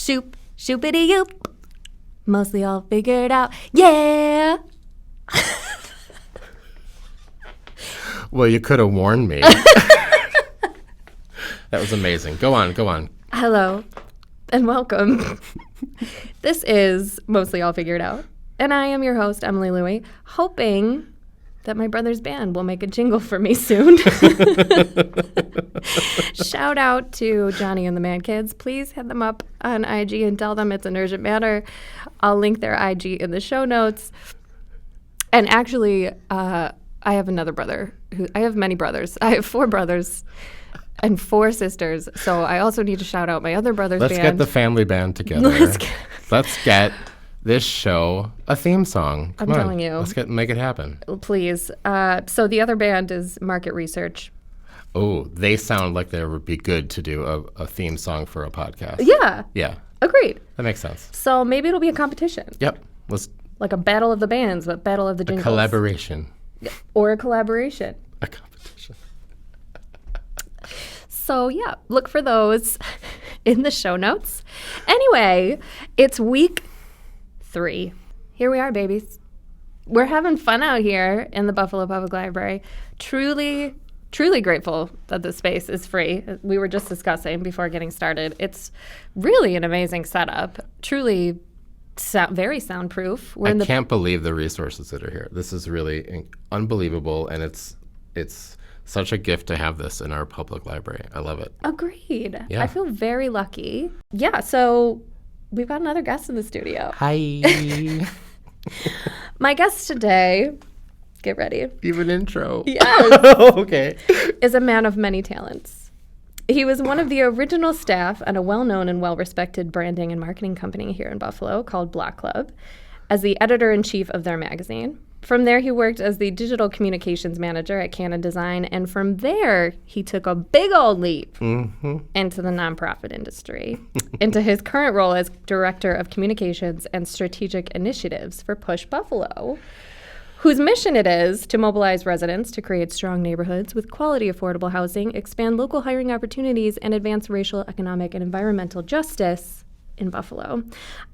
Shoop, shoopity yoop. Mostly all figured out. Yeah. Well, you could have warned me. That was amazing. Go on. Hello and welcome. This is Mostly All Figured Out. And I am your host, Emily Louie, hoping that my brother's band will make a jingle for me soon. Shout out to Johnny and the Man Kids. Please hit them up on IG and tell them it's an urgent matter. I'll link their IG in the show notes. And actually, I have another brother. I have many brothers. I have 4 brothers and 4 sisters. So I also need to shout out my other brother's band. Let's get the family band together. Let's get this show a theme song. Come on. telling you. Let's make it happen. Please. So the other band is Market Research. Oh, they sound like they would be good to do a theme song for a podcast. Yeah. Yeah. Agreed. That makes sense. So maybe it'll be a competition. Yep. Like a battle of the bands, but battle of the jingles. A collaboration. Or a collaboration. A competition. So yeah, look for those in the show notes. Anyway, it's week 3. Here we are, babies. We're having fun out here in the Buffalo Public Library. Truly, truly grateful that the space is free. We were just discussing before getting started. It's really an amazing setup. Truly very soundproof. I can't believe the resources that are here. This is really unbelievable, and it's such a gift to have this in our public library. I love it. Agreed. Yeah. I feel very lucky. Yeah, so we've got another guest in the studio. Hi. My guest today, get ready. You have an intro. Yes. Okay. Is a man of many talents. He was one of the original staff at a well-known and well-respected branding and marketing company here in Buffalo called Block Club as the editor-in-chief of their magazine. From there, he worked as the digital communications manager at Canon Design, and from there, he took a big old leap into the nonprofit industry, into his current role as Director of Communications and Strategic Initiatives for Push Buffalo, whose mission it is to mobilize residents to create strong neighborhoods with quality affordable housing, expand local hiring opportunities, and advance racial, economic, and environmental justice in Buffalo.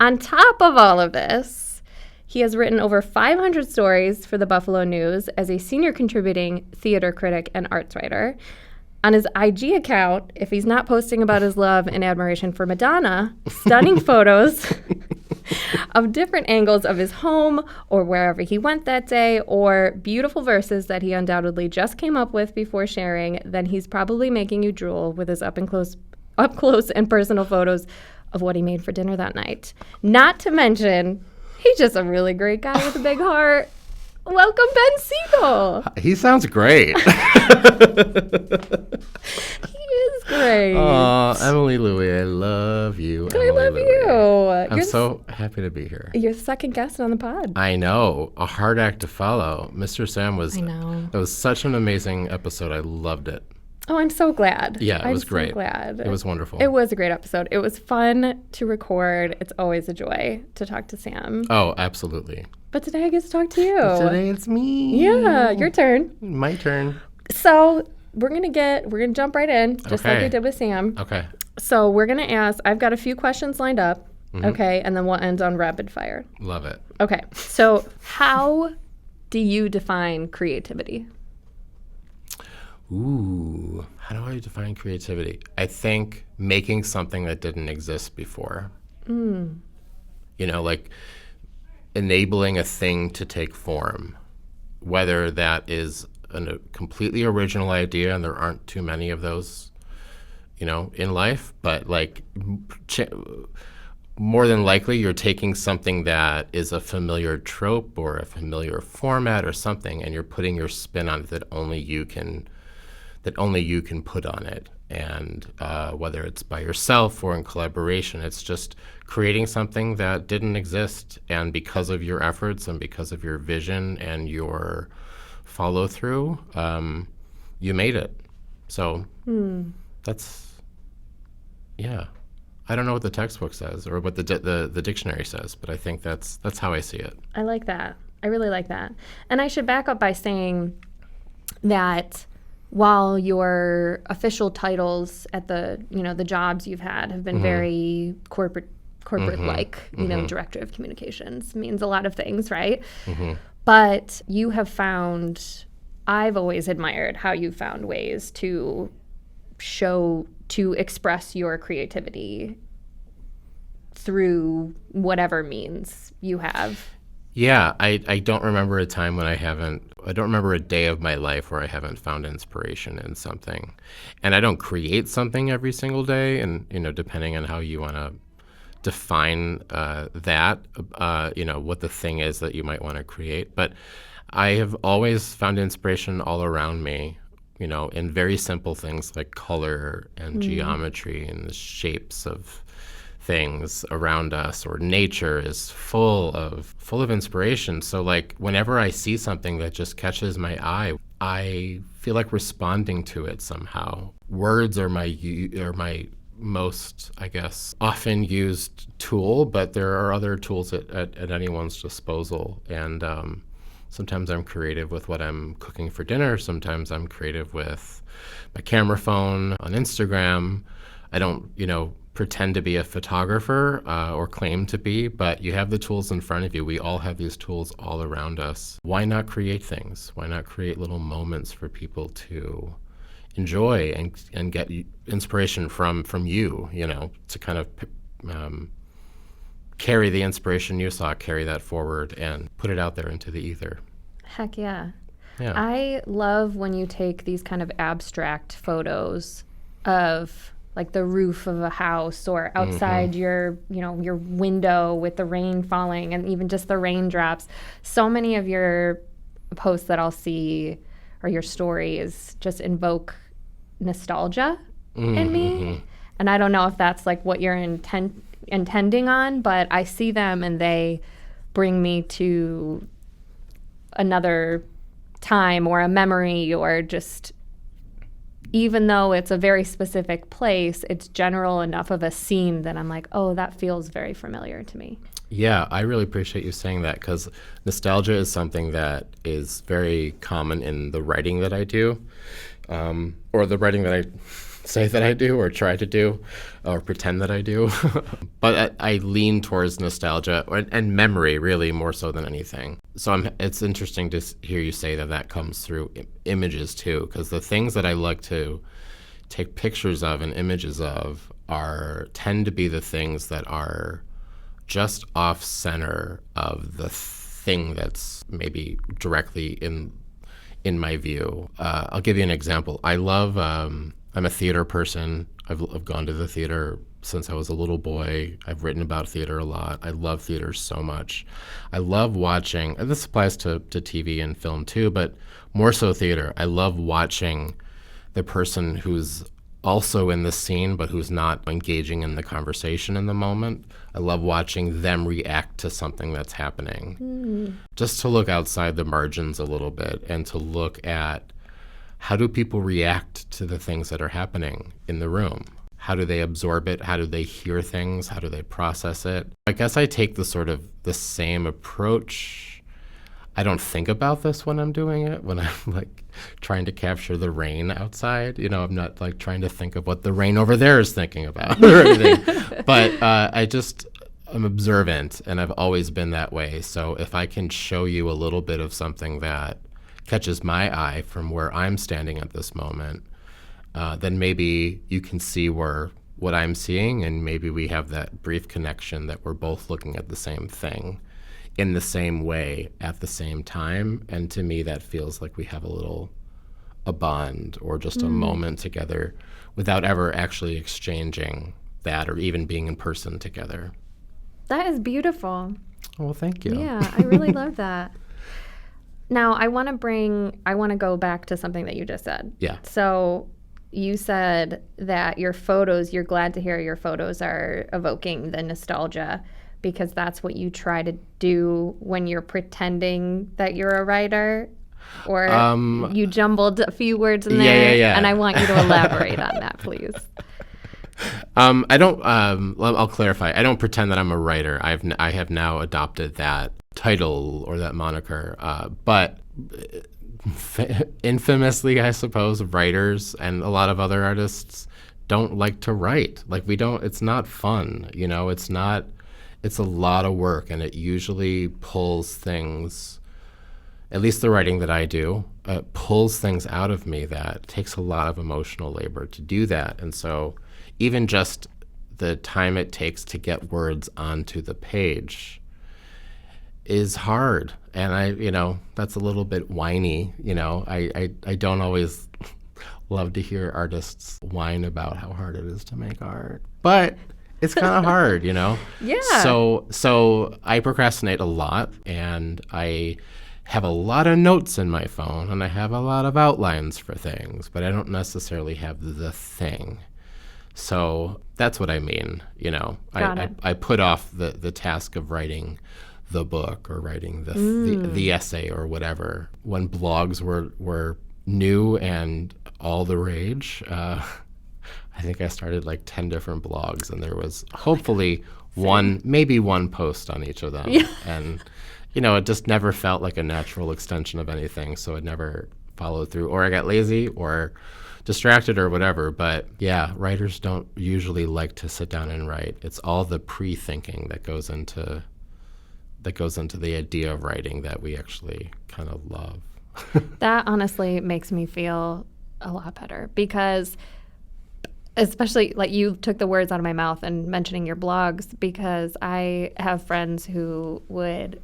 On top of all of this, he has written over 500 stories for the Buffalo News as a senior contributing theater critic and arts writer. On his IG account, if he's not posting about his love and admiration for Madonna, stunning photos of different angles of his home or wherever he went that day, or beautiful verses that he undoubtedly just came up with before sharing, then he's probably making you drool with his up close and personal photos of what he made for dinner that night. Not to mention, he's just a really great guy with a big heart. Welcome, Ben Siegel. He sounds great. He is great. Emily Louie, I love you. I love you. I'm so happy to be here. You're the second guest on the pod. I know. A hard act to follow. Mr. Sam was. I know. It was such an amazing episode. I loved it. Oh, I'm so glad. Yeah, it was great. I'm so glad. It was wonderful. It was a great episode. It was fun to record. It's always a joy to talk to Sam. Oh, absolutely. But today I get to talk to you. Today it's me. Yeah, your turn. My turn. So we're gonna jump right in, just like we did with Sam. Okay. So we're gonna ask. I've got a few questions lined up. Okay, and then we'll end on rapid fire. Love it. Okay. So how do you define creativity? Ooh, how do I define creativity? I think making something that didn't exist before. You know, like enabling a thing to take form, whether that is a completely original idea, and there aren't too many of those, you know, in life, but like more than likely you're taking something that is a familiar trope or a familiar format or something, and you're putting your spin on it that only you can put on it. And whether it's by yourself or in collaboration, it's just creating something that didn't exist. And because of your efforts and because of your vision and your follow through, you made it. So that's, yeah. I don't know what the textbook says or what the dictionary says, but I think that's how I see it. I like that. I really like that. And I should back up by saying that while your official titles at the, the jobs you've had have been very corporate-like, director of communications means a lot of things, right? But you have found, I've always admired how you found ways to express your creativity through whatever means you have. Yeah, I don't remember a time when I don't remember a day of my life where I haven't found inspiration in something. And I don't create something every single day. And, depending on how you want to define that, what the thing is that you might want to create. But I have always found inspiration all around me, in very simple things like color and geometry and the shapes of things around us, or nature is full of inspiration. So like whenever I see something that just catches my eye, I feel like responding to it somehow. Words are my most, I guess, often used tool, but there are other tools at anyone's disposal. And sometimes I'm creative with what I'm cooking for dinner. Sometimes I'm creative with my camera phone on Instagram. I don't, pretend to be a photographer or claim to be, but you have the tools in front of you. We all have these tools all around us. Why not create things? Why not create little moments for people to enjoy and get inspiration from you, to kind of carry the inspiration you saw, carry that forward and put it out there into the ether. Heck yeah. Yeah. I love when you take these kind of abstract photos of like the roof of a house or outside your window with the rain falling and even just the raindrops. So many of your posts that I'll see or your stories just invoke nostalgia in me. And I don't know if that's like what you're intending on, but I see them and they bring me to another time or a memory, or just, even though it's a very specific place, it's general enough of a scene that I'm like, oh, that feels very familiar to me. Yeah, I really appreciate you saying that, because nostalgia is something that is very common in the writing that I do, or the writing that I say that I do or try to do or pretend that I do. But I lean towards nostalgia and memory really more so than anything. So it's interesting to hear you say that comes through images too, because the things that I like to take pictures of and images of tend to be the things that are just off center of the thing that's maybe directly in my view. I'll give you an example. I love, I'm a theater person. I've gone to the theater since I was a little boy. I've written about theater a lot. I love theater so much. I love watching, and this applies to TV and film too, but more so theater. I love watching the person who's also in the scene but who's not engaging in the conversation in the moment. I love watching them react to something that's happening. Just to look outside the margins a little bit and to look at, how do people react to the things that are happening in the room? How do they absorb it? How do they hear things? How do they process it? I guess I take the same approach. I don't think about this when I'm doing it, when I'm like trying to capture the rain outside. I'm not like trying to think of what the rain over there is thinking about or anything. But I'm observant, and I've always been that way. So if I can show you a little bit of something that catches my eye from where I'm standing at this moment, then maybe you can see what I'm seeing, and maybe we have that brief connection that we're both looking at the same thing in the same way at the same time. And to me, that feels like we have a bond or just a moment together without ever actually exchanging that or even being in person together. That is beautiful. Well, thank you. Yeah, I really love that. Now, I want to go back to something that you just said. Yeah. So you said that you're glad to hear your photos are evoking the nostalgia, because that's what you try to do when you're pretending that you're a writer, or you jumbled a few words in there. Yeah. And I want you to elaborate on that, please. I'll clarify. I don't pretend that I'm a writer. I have now adopted that title or that moniker. But infamously, I suppose, writers and a lot of other artists don't like to write. Like it's not fun, it's a lot of work, and it usually pulls things, at least the writing that I do, pulls things out of me that takes a lot of emotional labor to do that. And so even just the time it takes to get words onto the page is hard. And that's a little bit whiny. I don't always love to hear artists whine about how hard it is to make art, but it's kind of hard, Yeah. So I procrastinate a lot, and I have a lot of notes in my phone, and I have a lot of outlines for things, but I don't necessarily have the thing. So that's what I mean. I put off the task of writing the book or writing the essay or whatever. When blogs were new and all the rage, I think I started like 10 different blogs, and there was hopefully maybe one post on each of them. Yeah. And, it just never felt like a natural extension of anything. So it never followed through, or I got lazy or distracted or whatever. But yeah, writers don't usually like to sit down and write. It's all the pre-thinking that goes into the idea of writing that we actually kind of love. That honestly makes me feel a lot better, because especially like you took the words out of my mouth and mentioning your blogs, because I have friends who would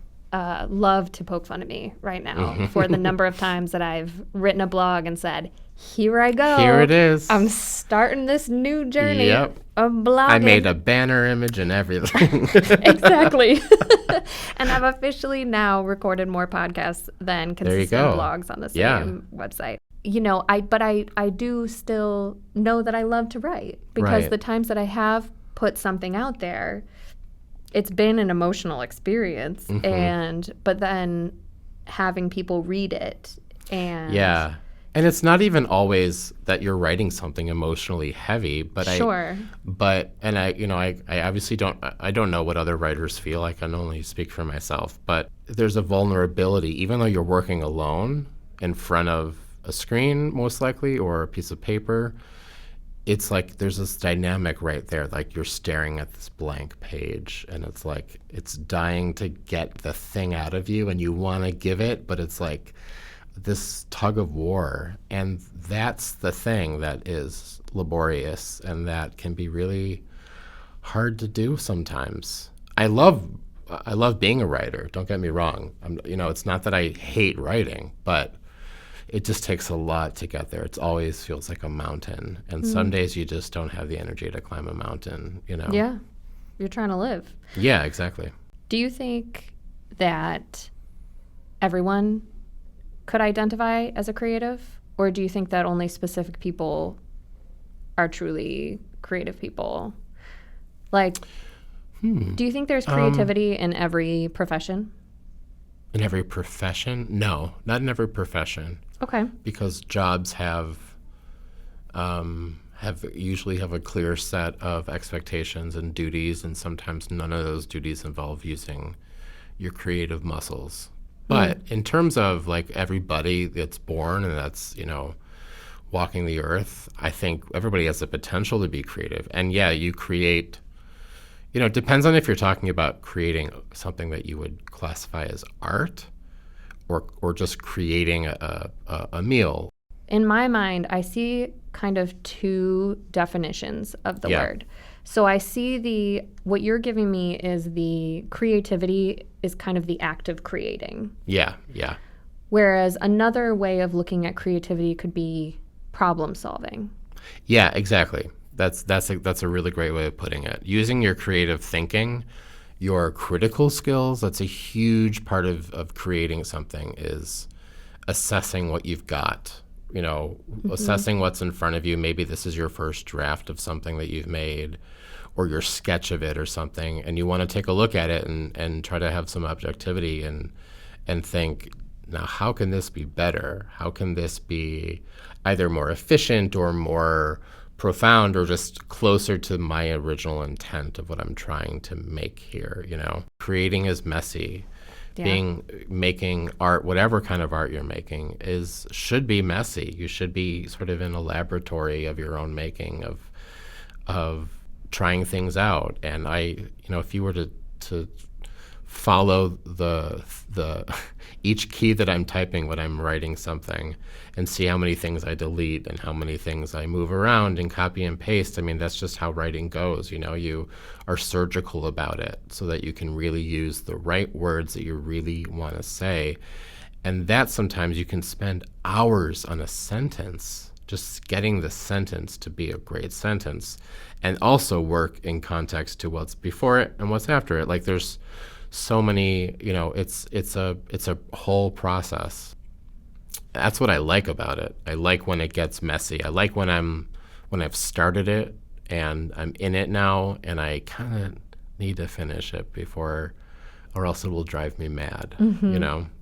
love to poke fun at me right now for the number of times that I've written a blog and said, here I go. Here it is. I'm starting this new journey Yep. of blogging. I made a banner image and everything. Exactly. And I've officially now recorded more podcasts than consistent blogs on the same website. I do still know that I love to write, because the times that I have put something out there, it's been an emotional experience. But then having people read it and and it's not even always that you're writing something emotionally heavy, but I obviously don't know what other writers feel. I can only speak for myself, but there's a vulnerability, even though you're working alone in front of a screen, most likely, or a piece of paper. It's like there's this dynamic right there, like you're staring at this blank page, and it's like it's dying to get the thing out of you, and you want to give it, but it's like this tug of war. And that's the thing that is laborious, and that can be really hard to do sometimes. I love being a writer, don't get me wrong. It's not that I hate writing, but it just takes a lot to get there. It always feels like a mountain. And some days you just don't have the energy to climb a mountain, Yeah. You're trying to live. Yeah, exactly. Do you think that everyone could identify as a creative? Or do you think that only specific people are truly creative people? Like, do you think there's creativity in every profession? In every profession? No, not in every profession. Okay. Because jobs usually have a clear set of expectations and duties, and sometimes none of those duties involve using your creative muscles. But in terms of like everybody that's born and that's, walking the earth, I think everybody has the potential to be creative. And yeah, you create, it depends on if you're talking about creating something that you would classify as art, or just creating a meal. In my mind, I see kind of two definitions of the word. So I see what you're giving me is the creativity is kind of the act of creating. Yeah. Whereas another way of looking at creativity could be problem solving. Yeah, exactly. That's a really great way of putting it. Using your creative thinking, your critical skills, that's a huge part of creating something, is assessing what you've got. Assessing what's in front of you. Maybe this is your first draft of something that you've made, or your sketch of it or something, and you want to take a look at it and try to have some objectivity and think, now how can this be better? How can this be either more efficient or more profound, or just closer to my original intent of what I'm trying to make here? Creating is messy. Yeah. Making art, whatever kind of art you're making, should be messy. You should be sort of in a laboratory of your own making, of trying things out. And if you were to follow the each key that I'm typing when I'm writing something, and see how many things I delete and how many things I move around and copy and paste. I mean, that's just how writing goes. You are surgical about it so that you can really use the right words that you really want to say. And that sometimes you can spend hours on a sentence, just getting the sentence to be a great sentence, and also work in context to what's before it and what's after it. Like, there's so many, it's a whole process. That's what I like about it. I like when it gets messy. I like when I've started it and I'm in it now, and I kind of need to finish it before, or else it will drive me mad.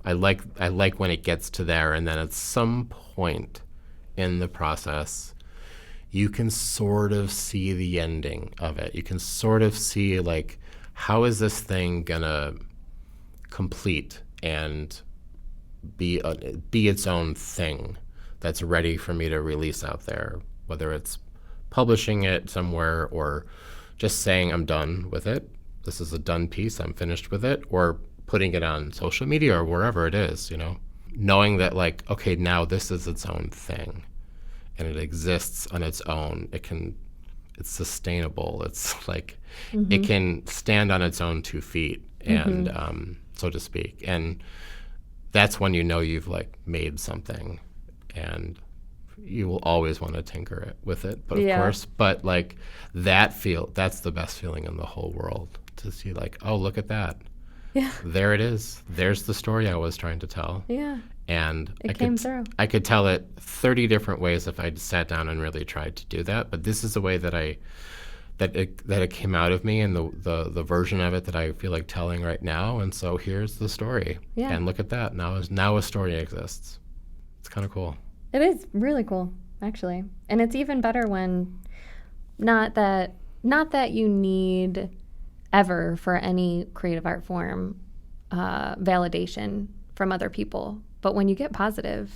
I like when it gets to there, and then at some point in the process, you can sort of see the ending of it. You can sort of see, like, how is this thing gonna complete and be its own thing that's ready for me to release out there, whether it's publishing it somewhere or just saying I'm done with it. This is a done piece. I'm finished with it, or putting it on social media or wherever it is, knowing that, like, okay, now this is its own thing and it exists on its own. It's sustainable. It's like, it can stand on its own 2 feet, and so to speak. And that's when you've, like, made something, and you will always want to tinker with it. But of course, like, that's the best feeling in the whole world, to see, like, oh, look at that. Yeah. There it is. There's the story I was trying to tell. Yeah. And it came through. I could tell it 30 different ways if I'd sat down and really tried to do that. But this is the way that it came out of me, and the version of it that I feel like telling right now. And so here's the story. Yeah. And look at that. Now a story exists. It's kind of cool. It is really cool, actually. And it's even better when not that you need ever, for any creative art form, validation from other people, but when you get positive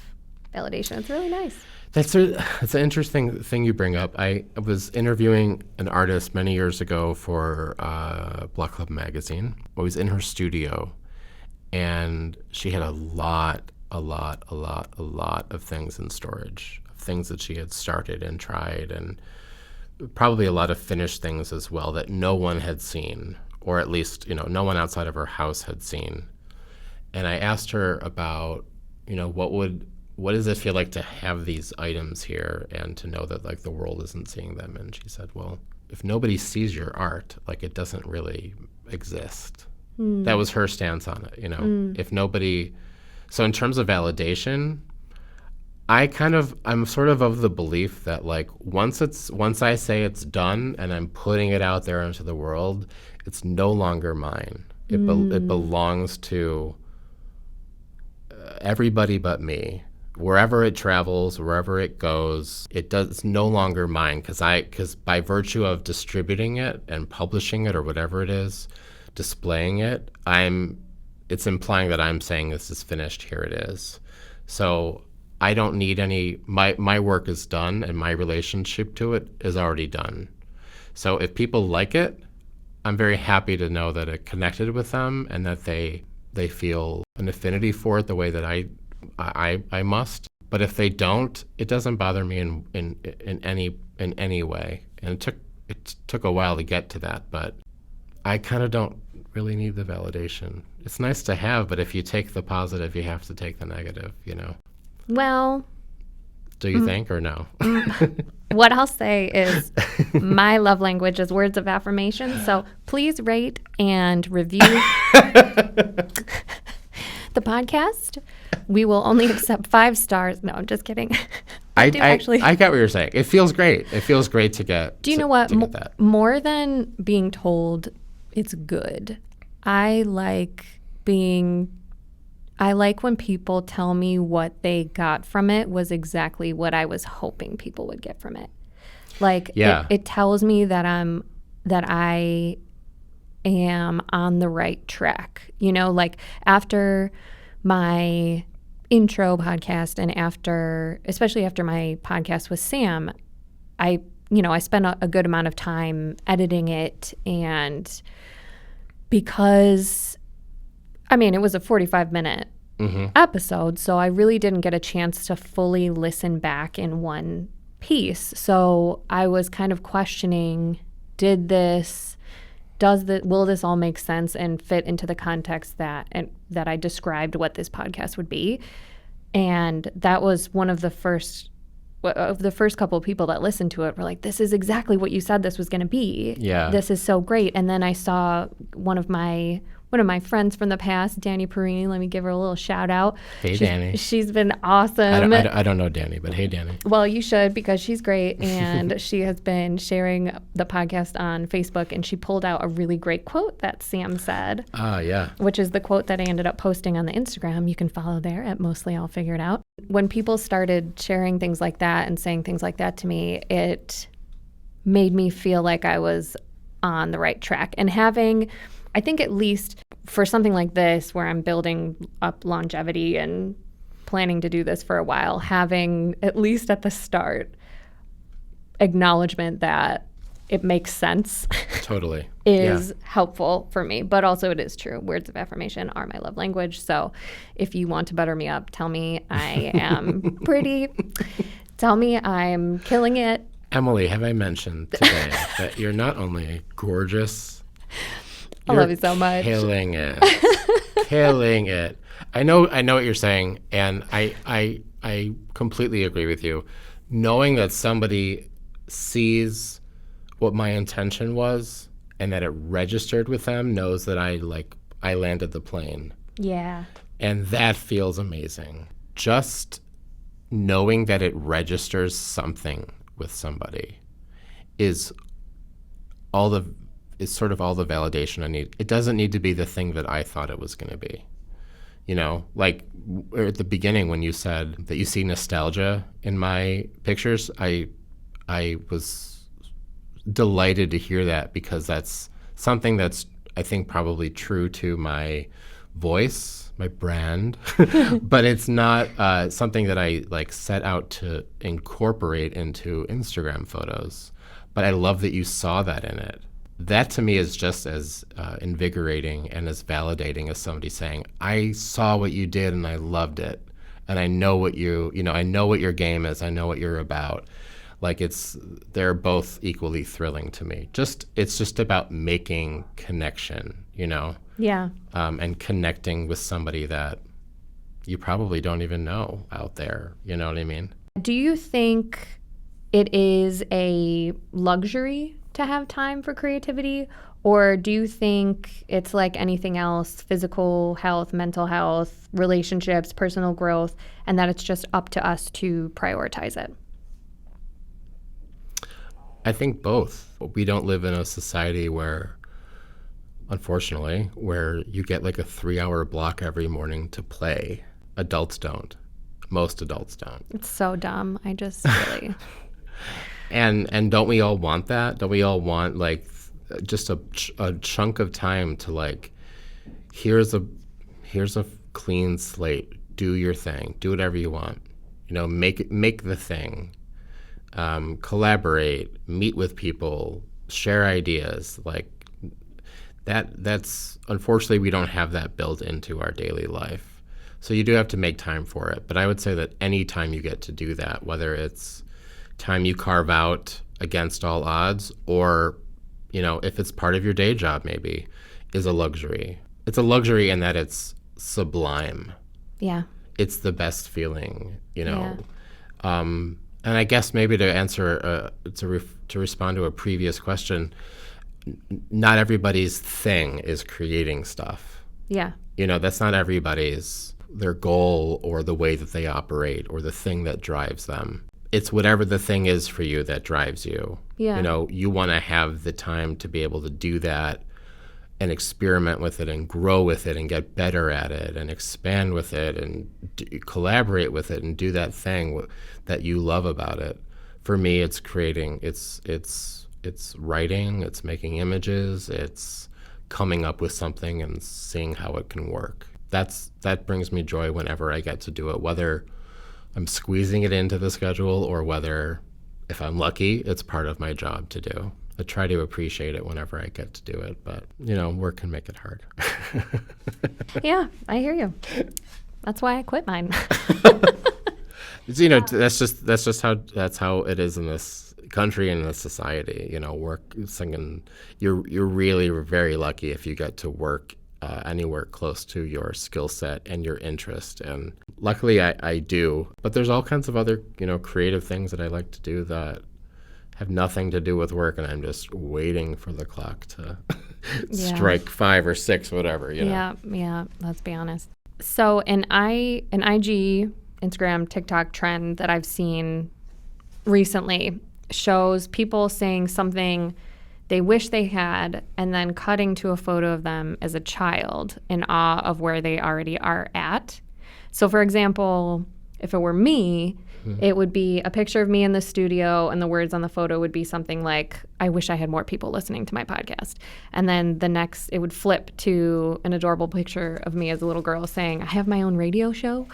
validation, it's really nice. That's an interesting thing you bring up. I was interviewing an artist many years ago for Block Club magazine. I was in her studio, and she had a lot of things in storage, things that she had started and tried, and probably a lot of finished things as well that no one had seen, or at least, no one outside of her house had seen. And I asked her about, what does it feel like to have these items here and to know that, like, the world isn't seeing them? And she said, well, if nobody sees your art, like, it doesn't really exist. That was her stance on it, If nobody... So in terms of validation, I'm sort of the belief that, like, once I say it's done and I'm putting it out there into the world, it's no longer mine. It belongs to everybody but me. Wherever it travels, wherever it goes, it's no longer mine, because by virtue of distributing it and publishing it, or whatever it is, displaying it, it's implying that I'm saying this is finished, here it is. So I don't need my work is done, and my relationship to it is already done. So if people like it, I'm very happy to know that it connected with them, and that they feel an affinity for it the way that I must. But if they don't, it doesn't bother me in any way. And it took a while to get to that, but I kind of don't really need the validation. It's nice to have, but if you take the positive, you have to take the negative, Well, do you think, or no? What I'll say is my love language is words of affirmation. So please rate and review the podcast. We will only accept 5 stars. No, I'm just kidding. I get what you're saying. It feels great. It feels great to get. Do you know what? More than being told it's good, I like when people tell me what they got from it was exactly what I was hoping people would get from it. Like, it tells me that I am on the right track. You know, like after my intro podcast and especially after my podcast with Sam, I spent a good amount of time editing it. And because, it was a 45-minute episode, so I really didn't get a chance to fully listen back in one piece. So I was kind of questioning, will this all make sense and fit into the context that I described what this podcast would be? And that was one of the first couple of people that listened to it were like, this is exactly what you said this was going to be. Yeah. This is so great. And then I saw one of my friends from the past, Danny Perini. Let me give her a little shout out. Hey, Danny. She's been awesome. I don't know Danny, but hey, Danny. Well, you should, because she's great. And she has been sharing the podcast on Facebook, and she pulled out a really great quote that Sam said. Yeah. Which is the quote that I ended up posting on the Instagram. You can follow there at Mostly All Figured Out. When people started sharing things like that and saying things like that to me, it made me feel like I was on the right track. And having, I think at least for something like this, where I'm building up longevity and planning to do this for a while, having at least at the start acknowledgement that it makes sense totally is helpful for me. But also it is true. Words of affirmation are my love language. So if you want to butter me up, tell me I am pretty. Tell me I'm killing it. Emily, have I mentioned today that you're not only gorgeous, I love you so much. Killing it. Killing it. I know what you're saying, and I completely agree with you. Knowing that somebody sees what my intention was and that it registered with them, knows that I landed the plane. Yeah. And that feels amazing. Just knowing that it registers something with somebody is sort of all the validation I need. It doesn't need to be the thing that I thought it was going to be. You know, like at the beginning when you said that you see nostalgia in my pictures, I was delighted to hear that, because that's something that's, I think, probably true to my voice, my brand, but it's not something that I set out to incorporate into Instagram photos. But I love that you saw that in it. That to me is just as invigorating and as validating as somebody saying, I saw what you did and I loved it. And I know what I know what your game is. I know what you're about. They're both equally thrilling to me. It's just about making connection, Yeah. And connecting with somebody that you probably don't even know out there. You know what I mean? Do you think it is a luxury to have time for creativity? Or do you think it's like anything else, physical health, mental health, relationships, personal growth, and that it's just up to us to prioritize it? I think both. We don't live in a society unfortunately, where you get a 3-hour block every morning to play. Adults don't. Most adults don't. It's so dumb. I just really... And don't we all want that? Don't we all want just a chunk of time to here's a clean slate. Do your thing. Do whatever you want. Make the thing. Collaborate, meet with people, share ideas. That's unfortunately, we don't have that built into our daily life. So you do have to make time for it. But I would say that any time you get to do that, whether it's time you carve out against all odds, or if it's part of your day job, maybe, is a luxury. It's a luxury in that it's sublime. Yeah. It's the best feeling, Yeah. And I guess maybe to answer, to respond to a previous question, not everybody's thing is creating stuff. Yeah. That's not their goal or the way that they operate or the thing that drives them. It's whatever the thing is for you that drives you. Yeah. You want to have the time to be able to do that and experiment with it and grow with it and get better at it and expand with it and collaborate with it and do that thing that you love about it. For me, it's creating, it's writing, it's making images, it's coming up with something and seeing how it can work. That brings me joy whenever I get to do it, whether I'm squeezing it into the schedule or whether, if I'm lucky, it's part of my job to do. I try to appreciate it whenever I get to do it, but, work can make it hard. Yeah, I hear you. That's why I quit mine. That's just how it is in this country and in this society. Work singing. You're really very lucky if you get to work anywhere close to your skill set and your interest. And luckily, I do. But there's all kinds of other creative things that I like to do that have nothing to do with work, and I'm just waiting for the clock to strike 5 or 6, whatever. Yeah. Let's be honest. So an IG, Instagram, TikTok trend that I've seen recently shows people saying something they wish they had and then cutting to a photo of them as a child in awe of where they already are at. So for example, if it were me, it would be a picture of me in the studio, and the words on the photo would be something like, I wish I had more people listening to my podcast. And then it would flip to an adorable picture of me as a little girl saying, I have my own radio show.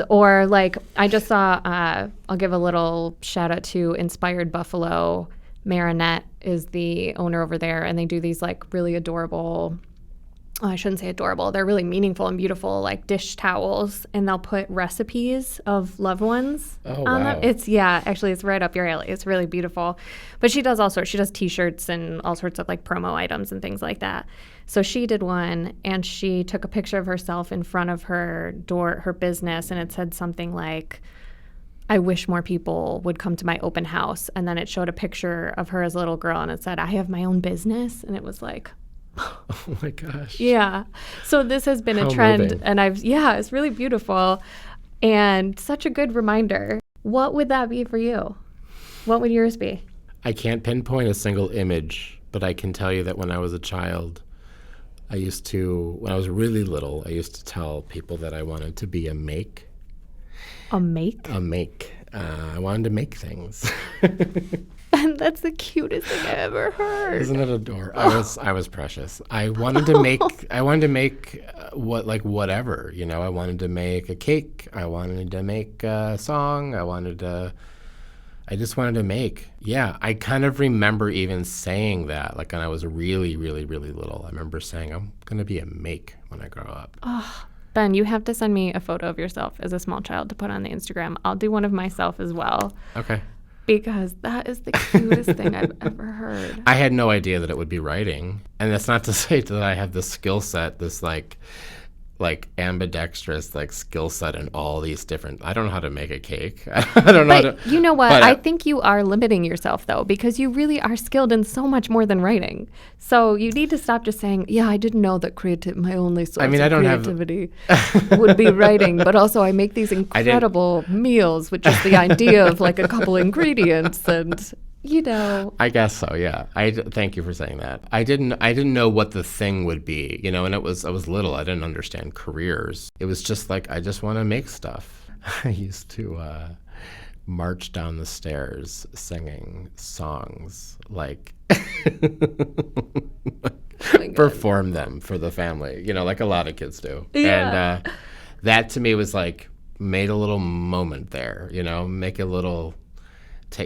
Or like, I just saw, I'll give a little shout out to Inspired Buffalo. Marinette is the owner over there, and they do these like really adorable, I shouldn't say adorable, they're really meaningful and beautiful like dish towels, and they'll put recipes of loved ones on them. It's right up your alley. It's really beautiful. But she does she does t-shirts and all sorts of like promo items and things like that. So she did one, and she took a picture of herself in front of her door, her business, and it said something like, I wish more people would come to my open house. And then it showed a picture of her as a little girl, and it said, I have my own business. And it was like, oh my gosh. Yeah. So this has been a trend, moving. And it's really beautiful and such a good reminder. What would that be for you? What would yours be? I can't pinpoint a single image, but I can tell you that when I was a child, when I was really little, I used to tell people that I wanted to be a make. A make? A make. I wanted to make things. And that's the cutest thing I ever heard. Isn't it adorable? I was precious. I wanted to make whatever, I wanted to make a cake. I wanted to make a song. I just wanted to make. Yeah, I kind of remember even saying that, like when I was really, really, really little. I remember saying, I'm going to be a make when I grow up. Oh, Ben, you have to send me a photo of yourself as a small child to put on the Instagram. I'll do one of myself as well. Okay. Because that is the cutest thing I've ever heard. I had no idea that it would be writing. And that's not to say that I have this skill set, this like ambidextrous skill set in all these different. I don't know how to make a cake. I don't know. But you know what? I think you are limiting yourself though, because you really are skilled in so much more than writing. So you need to stop just saying, "Yeah, I didn't know that my only source of creativity would be writing, but also I make these incredible meals with just the idea of like a couple ingredients and." I guess so. Yeah. Thank you for saying that. I didn't know what the thing would be, and I was little. I didn't understand careers. It was just like, I just want to make stuff. I used to march down the stairs singing songs, perform them for the family, like a lot of kids do. Yeah. And that to me was like, made a little moment there,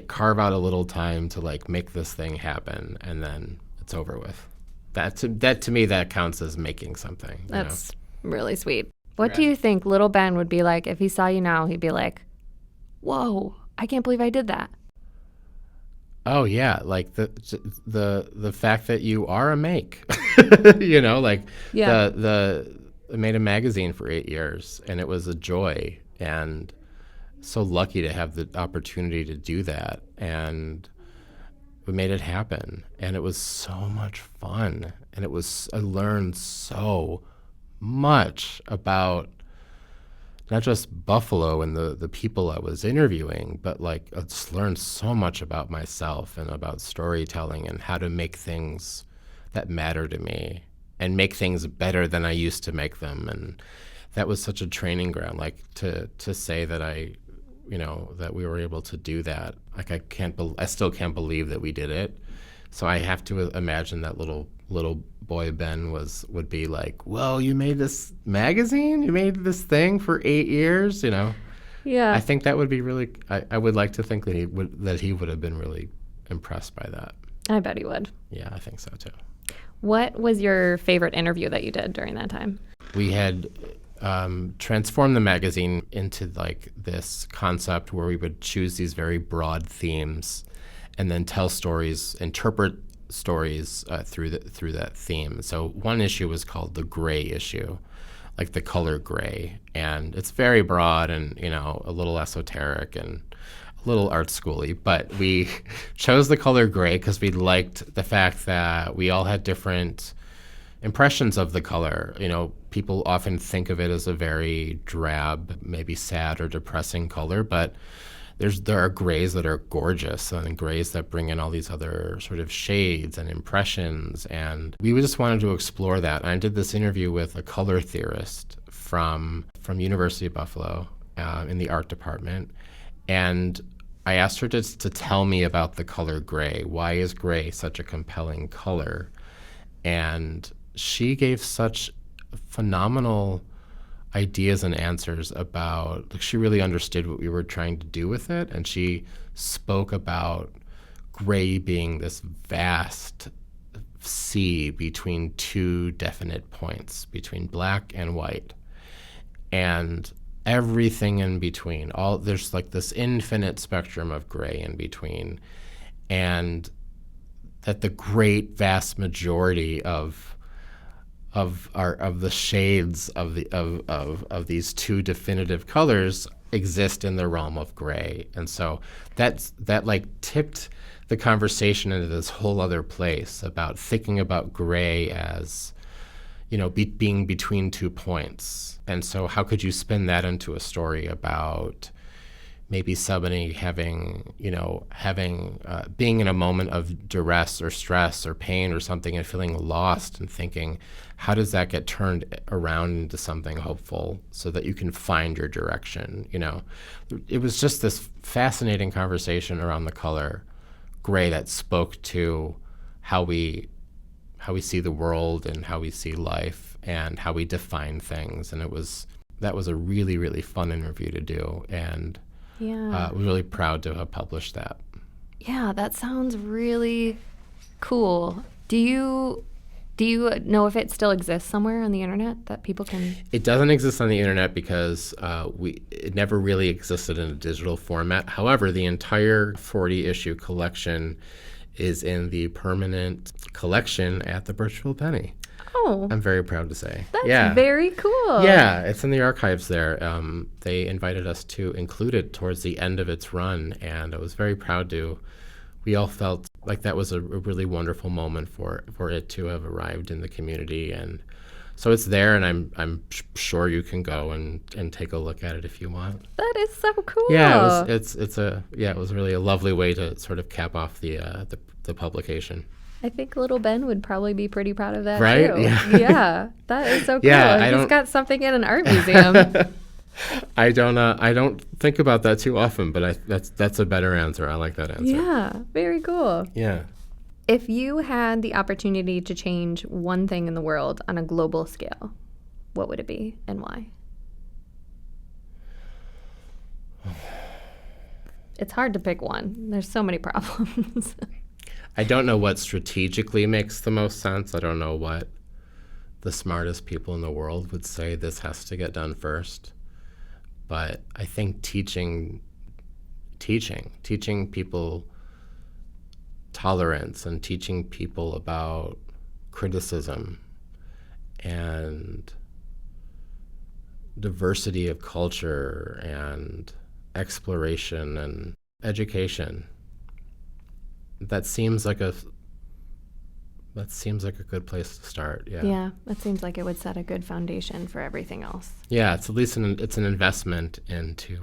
carve out a little time to make this thing happen, and then it's over with. That to me, that counts as making something. That's really sweet. What do you think little Ben would be like if he saw you now? He'd be like, "Whoa, I can't believe I did that." Oh yeah, the fact that you are a make, I made a magazine for 8 years, and it was a joy, and so lucky to have the opportunity to do that, and we made it happen, and it was so much fun, and I learned so much about not just Buffalo and the people I was interviewing, but I just learned so much about myself and about storytelling and how to make things that matter to me and make things better than I used to make them. And that was such a training ground, to say that that we were able to do that. I still can't believe that we did it. So I have to imagine that little little boy Ben would be like, "Whoa, you made this magazine? You made this thing for 8 years?" Yeah. I think that would be really. I would like to think that he would have been really impressed by that. I bet he would. Yeah, I think so too. What was your favorite interview that you did during that time? We had transformed the magazine into like this concept where we would choose these very broad themes and then tell stories, interpret stories through that theme. So one issue was called the gray issue, like the color gray, and it's very broad and a little esoteric and a little art schooly, but we chose the color gray because we liked the fact that we all had different impressions of the color. People often think of it as a very drab, maybe sad or depressing color, but there are grays that are gorgeous and grays that bring in all these other sort of shades and impressions, and we just wanted to explore that. And I did this interview with a color theorist from University of Buffalo in the art department, and I asked her to tell me about the color gray. Why is gray such a compelling color? And she gave such phenomenal ideas and answers about, she really understood what we were trying to do with it, and she spoke about gray being this vast sea between two definite points, between black and white, and everything in between. There's like this infinite spectrum of gray in between, and that the great vast majority of the shades of these two definitive colors exist in the realm of gray. And so that like tipped the conversation into this whole other place about thinking about gray as being between 2 points. And so how could you spin that into a story about maybe somebody being in a moment of duress or stress or pain or something and feeling lost and thinking, how does that get turned around into something hopeful so that you can find your direction? It was just this fascinating conversation around the color gray that spoke to how we see the world and how we see life and how we define things. And that was a really, really fun interview to do. And we're really proud to have published that. Yeah, that sounds really cool. Do you know if it still exists somewhere on the internet that people can? It doesn't exist on the internet because it never really existed in a digital format. However, the entire 40-issue collection is in the permanent collection at the Birchfield Penny. Oh. I'm very proud to say. That's very cool. Yeah, it's in the archives there. They invited us to include it towards the end of its run, and I was very proud to. We all felt like that was a really wonderful moment for it to have arrived in the community, and so it's there, and I'm sure you can go and take a look at it if you want. That is so cool. Yeah, it was really a lovely way to sort of cap off the publication. I think little Ben would probably be pretty proud of that right? too. Yeah. Yeah, that is so cool. Yeah, He's got something in an art museum. I don't think about that too often, but that's a better answer. I like that answer. Yeah, very cool. Yeah. If you had the opportunity to change one thing in the world on a global scale, what would it be and why? It's hard to pick one. There's so many problems. I don't know what strategically makes the most sense. I don't know what the smartest people in the world would say this has to get done first. But I think teaching people tolerance and teaching people about criticism and diversity of culture and exploration and education. That seems like a good place to start. Yeah, that seems like it would set a good foundation for everything else. Yeah, it's at least it's an investment into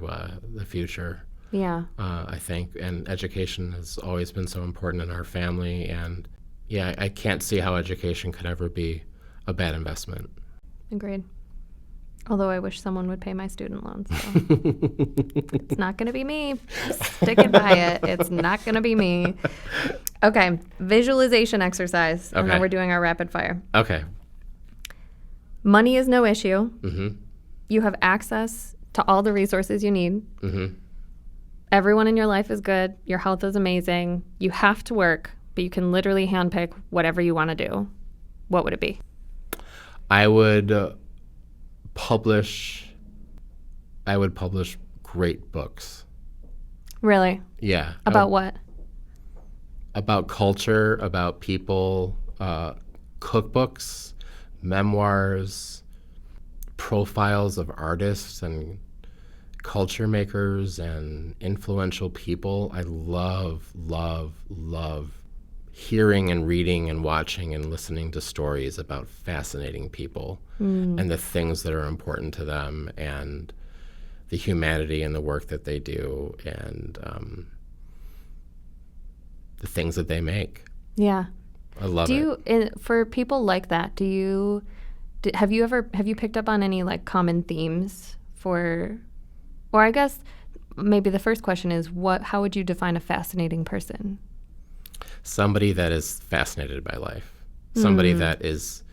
the future. Yeah. I think, and education has always been so important in our family, and yeah, I can't see how education could ever be a bad investment. Agreed. Although I wish someone would pay my student loans. So. It's not going to be me. Sticking by it. It's not going to be me. Okay, visualization exercise, and then Okay. we're doing our rapid fire. Okay. Money is no issue. Mm-hmm. You have access to all the resources you need. Mm-hmm. Everyone in your life is good. Your health is amazing. You have to work, but you can literally handpick whatever you want to do. What would it be? I would publish great books. Really? Yeah. About what? About culture, about people, cookbooks, memoirs, profiles of artists and culture makers and influential people. I love, love, love hearing and reading and watching and listening to stories about fascinating people and the things that are important to them and the humanity and the work that they do and the things that they make. Yeah. I love it. For people like that, have you picked up on any like common themes or I guess maybe the first question is how would you define a fascinating person? Somebody that is fascinated by life. Somebody that is,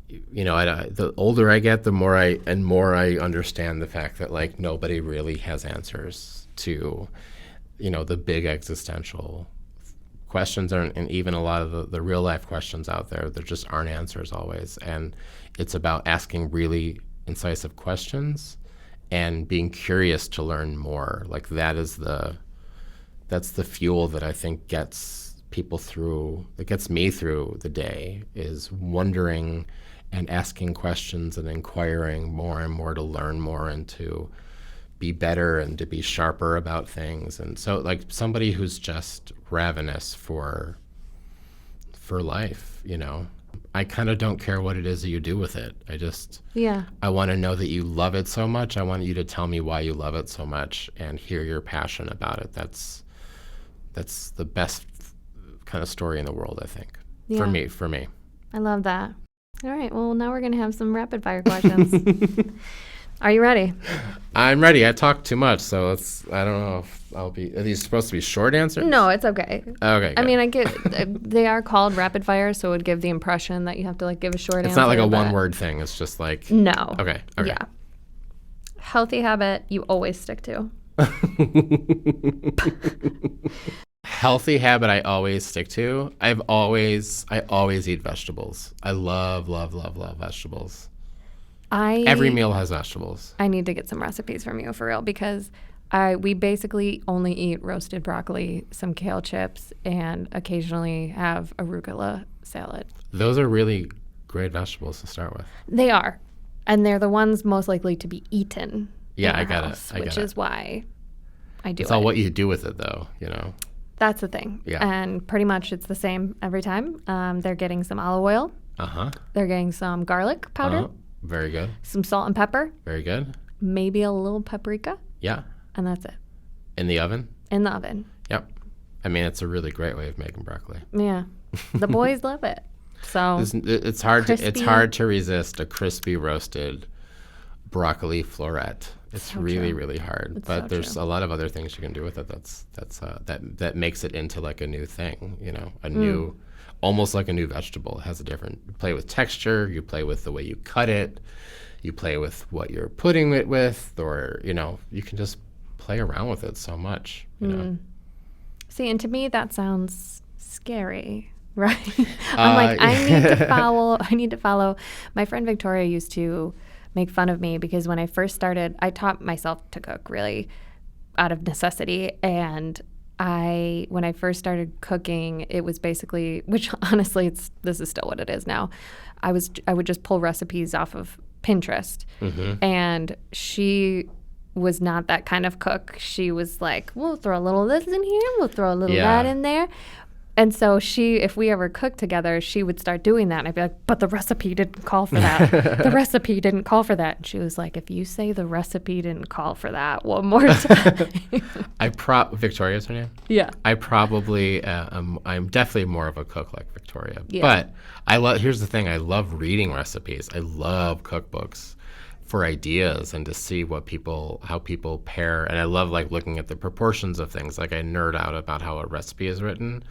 the older I get, the more I understand the fact that like nobody really has answers to, the big existential questions and even a lot of the real life questions out there. There just aren't answers always. And it's about asking really incisive questions and being curious to learn more. Like that's the fuel that I think gets me through the day, is wondering and asking questions and inquiring more and more to learn more and to be better and to be sharper about things. And so like somebody who's just ravenous for life, I kind of don't care what it is that you do with it. I want to know that you love it so much. I want you to tell me why you love it so much and hear your passion about it. That's the best kind of story in the world, I think. Yeah. For me. I love that. All right. Well, now we're going to have some rapid fire questions. Are you ready? I'm ready. I talk too much, so I don't know if I'll be. Are these supposed to be short answers? No, it's okay. Okay. I mean, they are called rapid fire, so it would give the impression that you have to like give a short answer. It's not like a one-word thing. It's just like. No. Okay. Yeah. Healthy habit you always stick to. Healthy habit I always stick to. I always eat vegetables. I love, love, love, love vegetables. Every meal has vegetables. I need to get some recipes from you for real because we basically only eat roasted broccoli, some kale chips, and occasionally have arugula salad. Those are really great vegetables to start with. They are. And they're the ones most likely to be eaten. Yeah, I get it. Which is why I do it. It's all what you do with it, though, That's the thing. Yeah. And pretty much it's the same every time. They're getting some olive oil. Uh-huh. They're getting some garlic powder. Uh-huh. Very good. Some salt and pepper. Very good. Maybe a little paprika. Yeah. And that's it. In the oven? In the oven. Yep. I mean, it's a really great way of making broccoli. Yeah. The boys love it. So it's hard to resist a crispy roasted broccoli floret. It's so really, true. really hard. It's but so there's true. a lot of other things you can do with it that makes it into like a new thing, new, almost like a new vegetable. It has you play with texture, you play with the way you cut it, you play with what you're putting it with, or, you can just play around with it so much, See, and to me that sounds scary, right? I'm like, I need to follow. My friend Victoria used to make fun of me because when I first started, I taught myself to cook really out of necessity. And when I first started cooking, it was basically, which honestly, this is still what it is now. I would just pull recipes off of Pinterest. Mm-hmm. And she was not that kind of cook. She was like, we'll throw a little of this in here. We'll throw a little of that in there. And so if we ever cooked together, she would start doing that. And I'd be like, but the recipe didn't call for that. The recipe didn't call for that. And she was like, if you say the recipe didn't call for that one more time. Victoria's her name? Yeah. I probably, I'm definitely more of a cook like Victoria. Yeah. But here's the thing. I love reading recipes. I love cookbooks. for ideas and to see how people pair. And I love like looking at the proportions of things. Like I nerd out about how a recipe is written,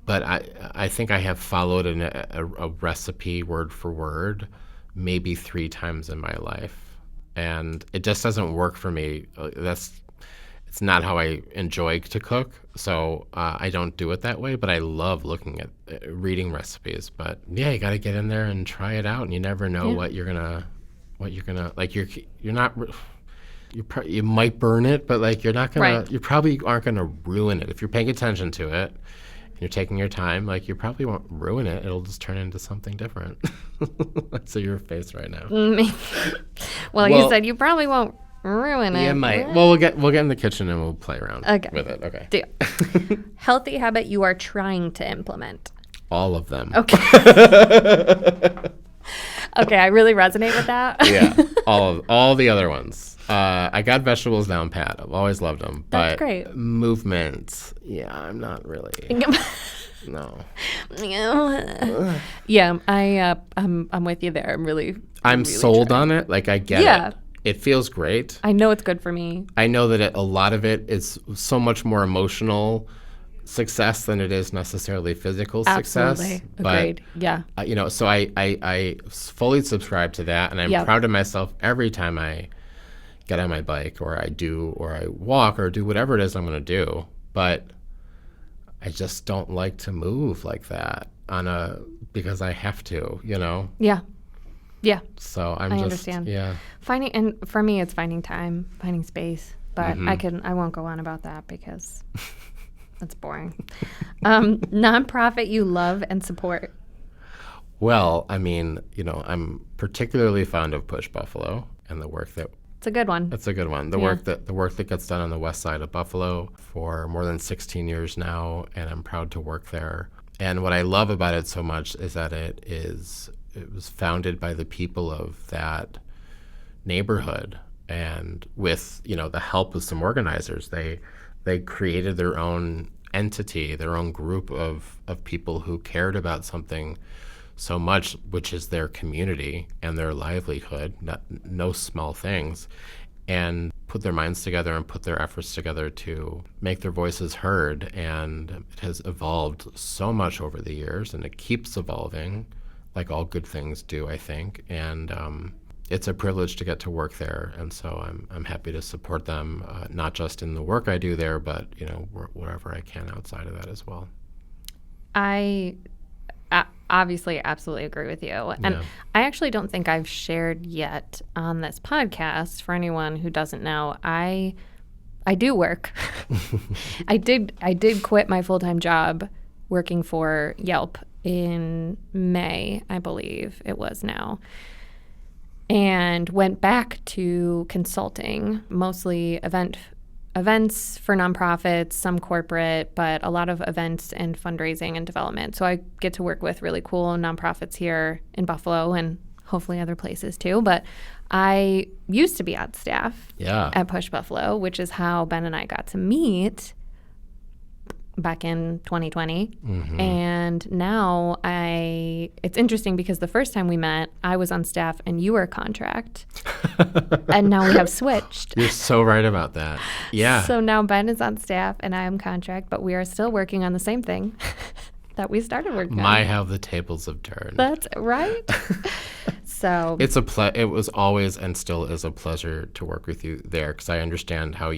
but I think I have followed a recipe word for word maybe 3 times in my life, and it just doesn't work for me. It's not how I enjoy to cook, so I don't do it that way. But I love looking at reading recipes. But yeah, you got to get in there and try it out, and you never know what you're gonna like. You're not. You might burn it, but like you're not gonna. Right. You probably aren't gonna ruin it if you're paying attention to it. And you're taking your time. Like you probably won't ruin it. It'll just turn into something different. That's your face right now. Well, you said you probably won't ruin it. Yeah, might. Well, we'll get in the kitchen and we'll play around with it. Okay. Deal. Healthy habit you are trying to implement. All of them. Okay. Okay, I really resonate with that. Yeah, all the other ones. I got vegetables down pat. I've always loved them. That's but great. Movement, I'm not really. No. Yeah, I'm with you there. I'm really sold on it. Like I get it. It feels great. I know it's good for me. I know that a lot of it is so much more emotional success than it is necessarily physical success. Absolutely. Agreed. Yeah. So I fully subscribe to that, and I'm proud of myself every time I get on my bike or I walk or do whatever it is I'm going to do. But I just don't like to move like that because I have to, Yeah. Yeah. So I understand. Yeah. And for me, it's finding time, finding space. But I won't go on about that because that's boring. Nonprofit you love and support. Well, I'm particularly fond of Push Buffalo and the work that. It's a good one. It's a good one. The work that gets done on the west side of Buffalo for more than 16 years now, and I'm proud to work there. And what I love about it so much is that it was founded by the people of that neighborhood, and with the help of some organizers, they created their own entity, their own group of people who cared about something so much, which is their community and their livelihood, no small things, and put their minds together and put their efforts together to make their voices heard. And it has evolved so much over the years, and it keeps evolving, like all good things do, I think. And it's a privilege to get to work there, and so I'm happy to support them, not just in the work I do there, but wherever I can outside of that as well. I obviously absolutely agree with you, and I actually don't think I've shared yet on this podcast. For anyone who doesn't know, I do work. I did quit my full-time job working for Yelp in May, I believe it was now, and went back to consulting, mostly events for nonprofits, some corporate, but a lot of events and fundraising and development. So I get to work with really cool nonprofits here in Buffalo and hopefully other places too. But I used to be on staff at Push Buffalo, which is how Ben and I got to meet back in 2020. And now it's interesting because the first time we met, I was on staff and you were contract. And now we have switched. You're so right about that. Yeah. So now Ben is on staff and I am contract, but we are still working on the same thing that we started working on. How the tables have turned. That's right. So it was always and still is a pleasure to work with you there, because I understand how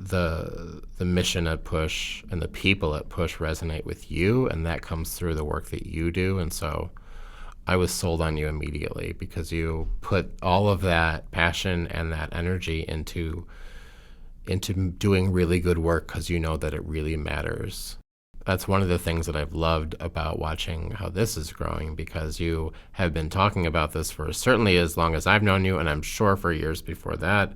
the mission at Push and the people at Push resonate with you, and that comes through the work that you do. And so I was sold on you immediately because you put all of that passion and that energy into doing really good work because you know that it really matters. That's one of the things that I've loved about watching how this is growing, because you have been talking about this for certainly as long as I've known you, and I'm sure for years before that.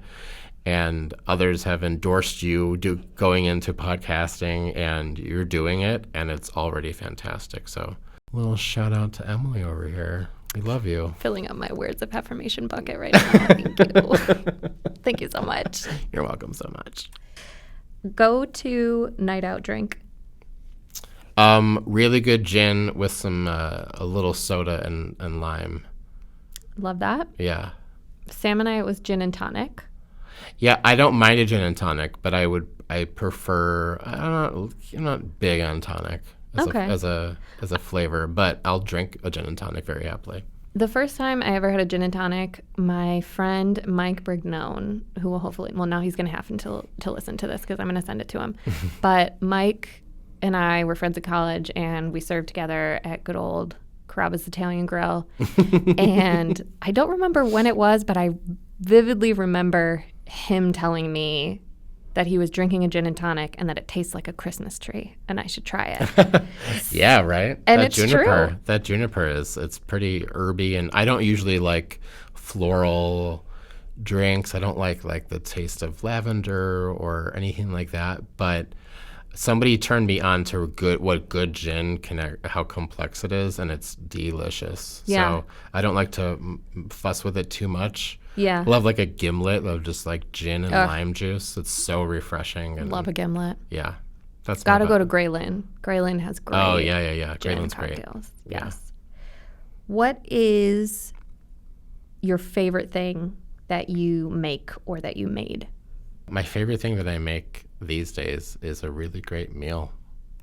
And others have endorsed you going into podcasting, and you're doing it, and it's already fantastic. So a little shout out to Emily over here. We love you. Filling up my words of affirmation bucket right now. Thank you. Thank you so much. You're welcome so much. Go to night out drink. Really good gin with some a little soda and lime. Love that. Yeah. Sam and I, it was gin and tonic. Yeah, I don't mind a gin and tonic, but I prefer, I don't know, I'm not big on tonic as a flavor, but I'll drink a gin and tonic very happily. The first time I ever had a gin and tonic, my friend Mike Brignone, who will hopefully, well, now he's going to have to listen to this because I'm going to send it to him. But Mike and I were friends at college, and we served together at good old Carrabba's Italian Grill. And I don't remember when it was, but I vividly remember him telling me that he was drinking a gin and tonic and that it tastes like a Christmas tree and I should try it. Yeah, right? And that it's juniper, true. That juniper it's pretty herby, and I don't usually like floral drinks. I don't like the taste of lavender or anything like that, but somebody turned me on to what good gin can, how complex it is, and it's delicious. Yeah. So I don't like to fuss with it too much. Yeah. I love like a gimlet of just like gin and lime juice. It's so refreshing. And Love a gimlet. yeah, that's Got to go to Grey Lynn. Grey Lynn has great Oh yeah. gin Greyland's great. cocktails. Yeah. Yes. What is your favorite thing that you make or that you made? My favorite thing that I make these days is a really great meal.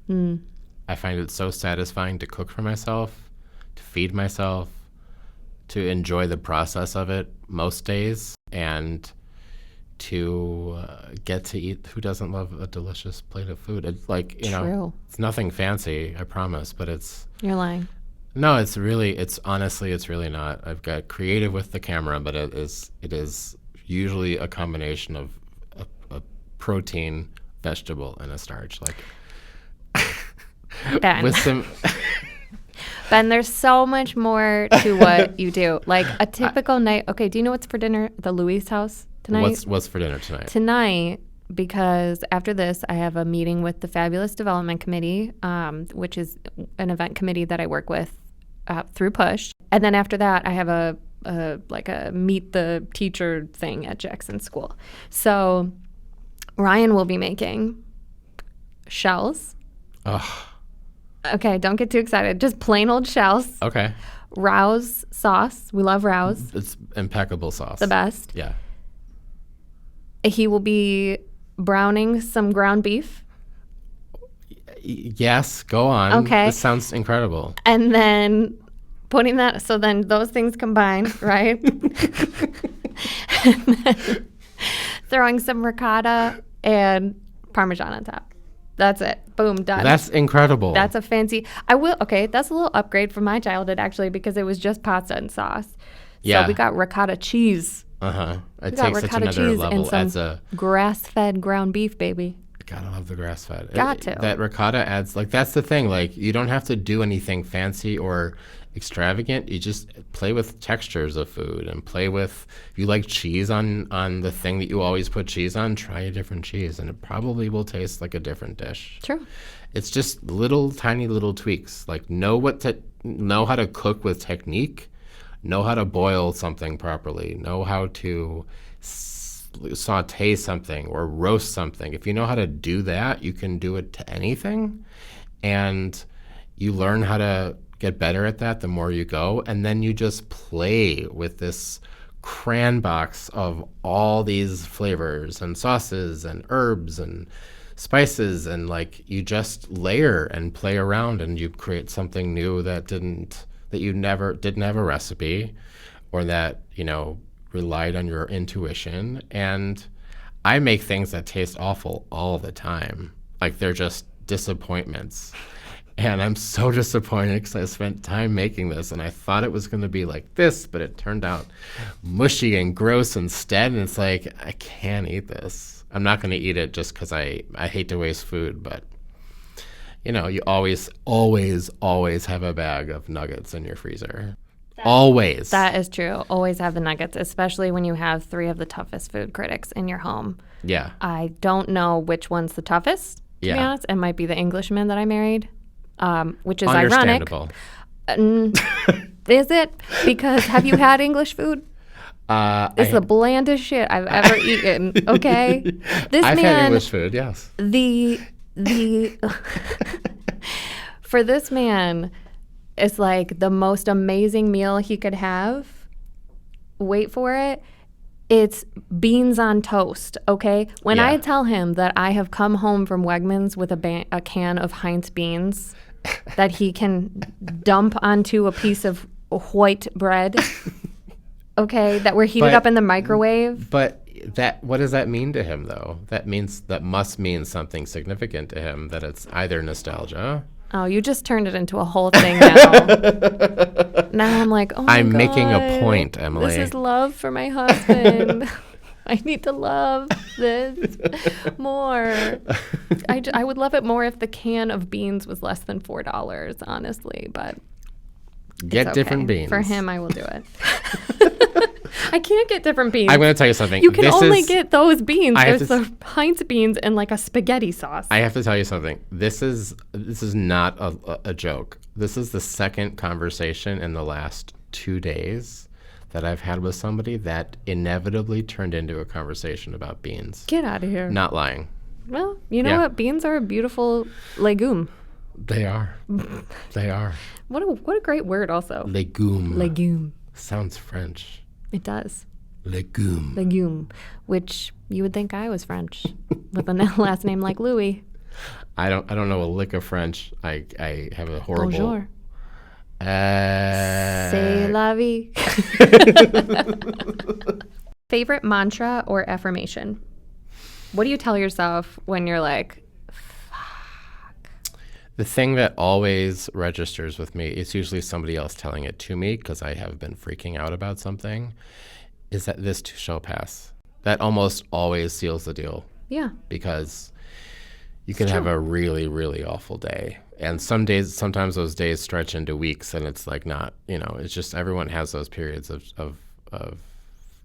I find it so satisfying to cook for myself, to feed myself, to enjoy the process of it most days, and to get to eat. Who doesn't love a delicious plate of food? It's like, True. it's nothing fancy, I promise, but it's... You're lying. No, it's really not. I've got creative with the camera, but it is usually a combination of a protein, vegetable, and a starch. Like Ben. with some Ben, there's so much more to what you do. Like a typical night. Okay, do you know what's for dinner at the Louise house tonight? what's for dinner tonight? Tonight, because after this, I have a meeting with the Fabulous Development Committee, which is an event committee that I work with through Push. And then after that, I have a meet the teacher thing at Jackson School. So Ryan will be making shells. Oh, Okay, don't get too excited. Just plain old shells. okay. Rouse sauce. We love Rouse. It's impeccable sauce. The best. Yeah. He will be browning some ground beef. Yes, go on. Okay. This sounds incredible. And then putting that, so then those things combine, right? And then throwing some ricotta and Parmesan on top. That's it. Boom, done. That's incredible. That's a fancy, that's a little upgrade from my childhood actually, because it was just pasta and sauce. Yeah. So we got ricotta cheese. It We got takes such ricotta another cheese level. and some grass-fed ground beef, baby. Gotta love the grass fed. Got to. That ricotta adds, that's the thing. Like, you don't have to do anything fancy or extravagant. You just play with textures of food and play with, if you like cheese on the thing that you always put cheese on, try a different cheese and it probably will taste like a different dish. True. It's just tiny little tweaks. Like, know how to cook with technique, know how to boil something properly, know how to saute something or roast something. If you know how to do that, you can do it to anything, and you learn how to get better at that the more you go, and then you just play with this cran box of all these flavors and sauces and herbs and spices, and you just layer and play around, and you create something new that you never didn't have a recipe, or that relied on your intuition. And I make things that taste awful all the time. Like, they're just disappointments. And I'm so disappointed because I spent time making this and I thought it was going to be like this, but it turned out mushy and gross instead. And it's like, I can't eat this. I'm not going to eat it just because I hate to waste food. But, you always have a bag of nuggets in your freezer. Always. That is true. Always have the nuggets, especially when you have 3 of the toughest food critics in your home. Yeah. I don't know which one's the toughest, to be Yeah. honest. It might be the Englishman that I married, which is ironic. Understandable. Is it? Because have you had English food? It's the blandest shit I've ever eaten, okay? I've had English food, yes. The for this man, it's like the most amazing meal he could have wait for it, it's beans on toast, okay? When Yeah. I tell him that I have come home from Wegmans with a can of Heinz beans that he can dump onto a piece of white bread, okay, that were heated up in the microwave. But what does that mean to him, though? That must mean something significant to him, that it's either nostalgia. Oh, you just turned it into a whole thing now. Now I'm like, oh my I'm God, making a point, Emily. This is love for my husband. I need to love this more. I would love it more if the can of beans was less than $4, honestly, but Get it's different okay. beans. For him, I will do it. I can't get different beans. I'm going to tell you something. You can only get those beans. There's to the Heinz beans and like a spaghetti sauce. I have to tell you something. This is not a joke. This is the second conversation in the last 2 days that I've had with somebody that inevitably turned into a conversation about beans. Get out of here. Not lying. Well, you know what? Beans are a beautiful legume. They are. They are. What a great word also. Legume. Legume. Sounds French. It does. Legume. Legume, which you would think I was French with a last name like Louis. I don't know a lick of French. I have a horrible. Bonjour. C'est la vie. Favorite mantra or affirmation? What do you tell yourself when you're like, fuck? The thing that always registers with me, it's usually somebody else telling it to me because I have been freaking out about something, is that this too shall pass. That almost always seals the deal. Yeah. Because you can have a really, really awful day. And sometimes those days stretch into weeks, and it's like not, it's just everyone has those periods of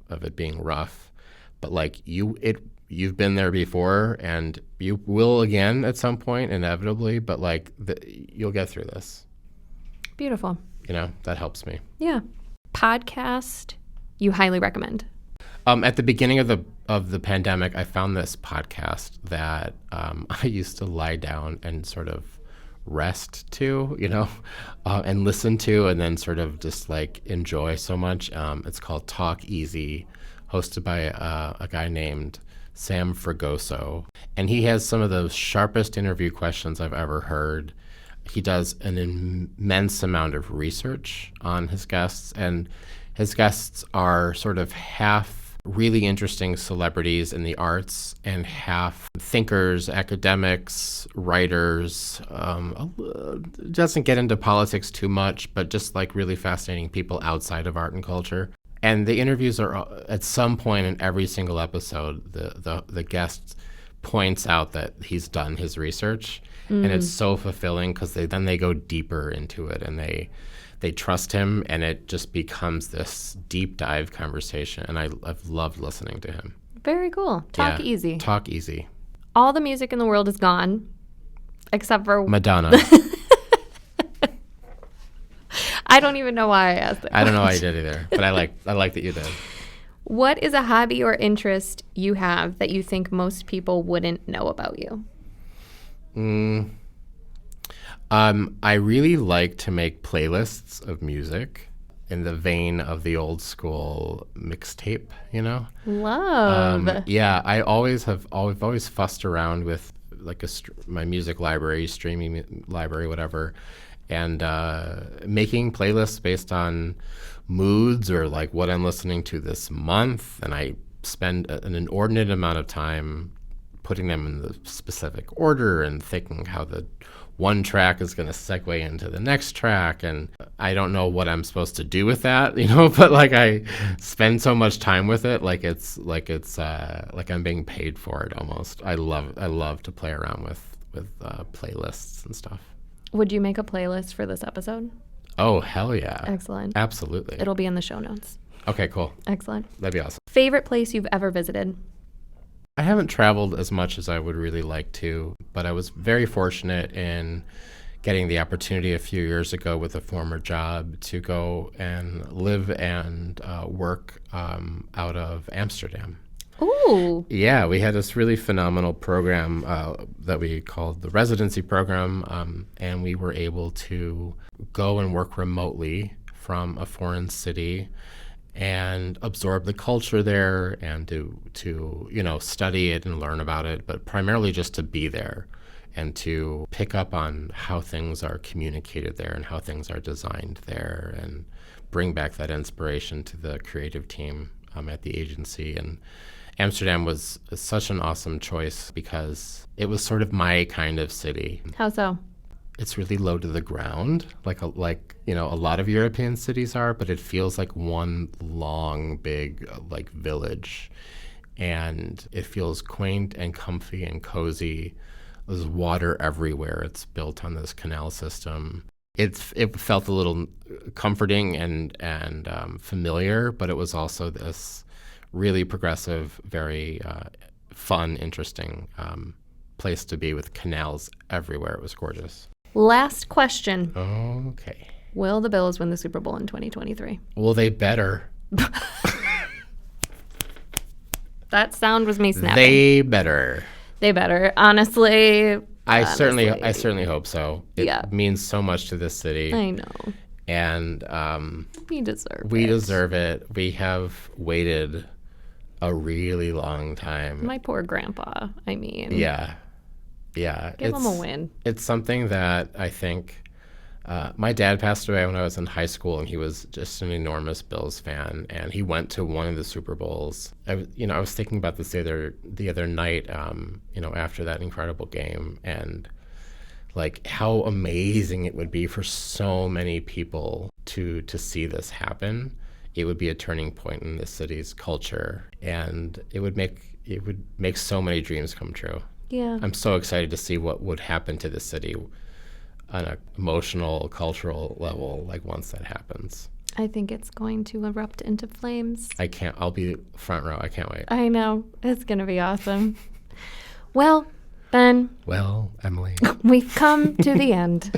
it being rough. But like you've been there before, and you will again at some point, inevitably. But like you'll get through this. Beautiful. That helps me. Yeah. Podcast you highly recommend? At the beginning of the pandemic, I found this podcast that I used to lie down and sort of rest to, and listen to, and then sort of just like enjoy so much. It's called Talk Easy, hosted by a guy named Sam Fragoso. And he has some of the sharpest interview questions I've ever heard. He does an immense amount of research on his guests, and his guests are sort of half really interesting celebrities in the arts and half thinkers, academics, writers. Doesn't get into politics too much, but just like really fascinating people outside of art and culture. And the interviews are at some point in every single episode, the guest points out that he's done his research, and it's so fulfilling because then they go deeper into it, and they trust him, and it just becomes this deep dive conversation. And I've loved listening to him. Very cool. Talk Easy. Talk Easy. All the music in the world is gone, except for Madonna. I don't even know why I asked that. I don't know why you did either, but I like that you did. What is a hobby or interest you have that you think most people wouldn't know about you? I really like to make playlists of music in the vein of the old school mixtape, Love. Yeah, I've always fussed around with like my music library, streaming library, whatever, and making playlists based on moods or like what I'm listening to this month. And I spend an inordinate amount of time putting them in the specific order and thinking how the one track is going to segue into the next track, and I don't know what I'm supposed to do with that, but like I spend so much time with it, like it's like I'm being paid for it almost. I love to play around with playlists and stuff. Would you make a playlist for this episode? Oh, hell yeah. Excellent. Absolutely. It'll be in the show notes. Okay, cool. Excellent. That'd be awesome. Favorite place you've ever visited? I haven't traveled as much as I would really like to, but I was very fortunate in getting the opportunity a few years ago with a former job to go and live and work out of Amsterdam. Ooh. Yeah, we had this really phenomenal program that we called the residency program, and we were able to go and work remotely from a foreign city and absorb the culture there and to study it and learn about it, but primarily just to be there and to pick up on how things are communicated there and how things are designed there and bring back that inspiration to the creative team at the agency. And Amsterdam was such an awesome choice because it was sort of my kind of city. How so? It's really low to the ground, like a lot of European cities are, but it feels like one long, big village, and it feels quaint and comfy and cozy. There's water everywhere. It's built on this canal system. It felt a little comforting and familiar, but it was also this really progressive, very fun, interesting place to be with canals everywhere. It was gorgeous. Last question. Okay. Will the Bills win the Super Bowl in 2023? Well, they better. That sound was me snapping. They better. They better. Honestly. I certainly hope so. It means so much to this city. I know. And we deserve it. We have waited a really long time. My poor grandpa. I mean. Yeah. Give him a win. It's something that I think my dad passed away when I was in high school, and he was just an enormous Bills fan, and he went to one of the Super Bowls. I was thinking about this the other night, after that incredible game, and like how amazing it would be for so many people to see this happen. It would be a turning point in the city's culture, and it would make so many dreams come true. Yeah. I'm so excited to see what would happen to the city on an emotional, cultural level, like once that happens. I think it's going to erupt into flames. I'll be front row. I can't wait. I know. It's going to be awesome. Well, Ben. Well, Emily. We've come to the end.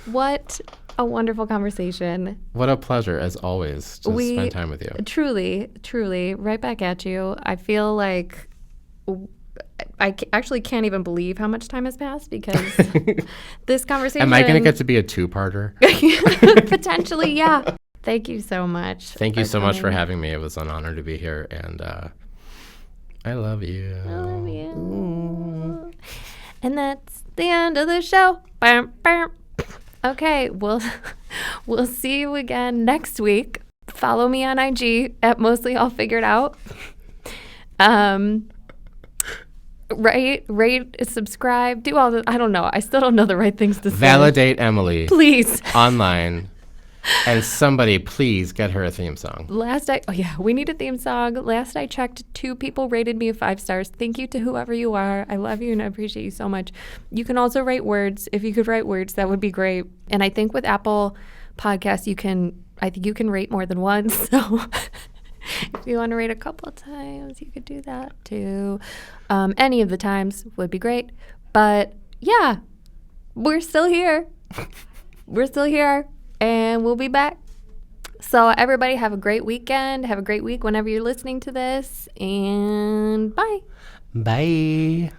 What a wonderful conversation. What a pleasure, as always, to spend time with you. Truly, right back at you. I feel like I actually can't even believe how much time has passed because this conversation... Am I going to get to be a two-parter? Potentially, yeah. Thank you so much. Thank you so much for having me. It was an honor to be here, and I love you. I love you. Ooh. And that's the end of the show. Bam, bam. Okay, we'll see you again next week. Follow me on IG at Mostly All Figured Out. Rate, subscribe, do all the, I don't know. I still don't know the right things to say. Validate Emily. Please. Online. And somebody please get her a theme song. We need a theme song. Last I checked, 2 people rated me 5 stars. Thank you to whoever you are. I love you and I appreciate you so much. You can also write words. If you could write words, that would be great. And I think with Apple Podcasts, you can rate more than once. So if you want to rate a couple of times, you could do that too. Any of the times would be great. But yeah, we're still here. And we'll be back. So everybody have a great weekend. Have a great week whenever you're listening to this. And bye. Bye.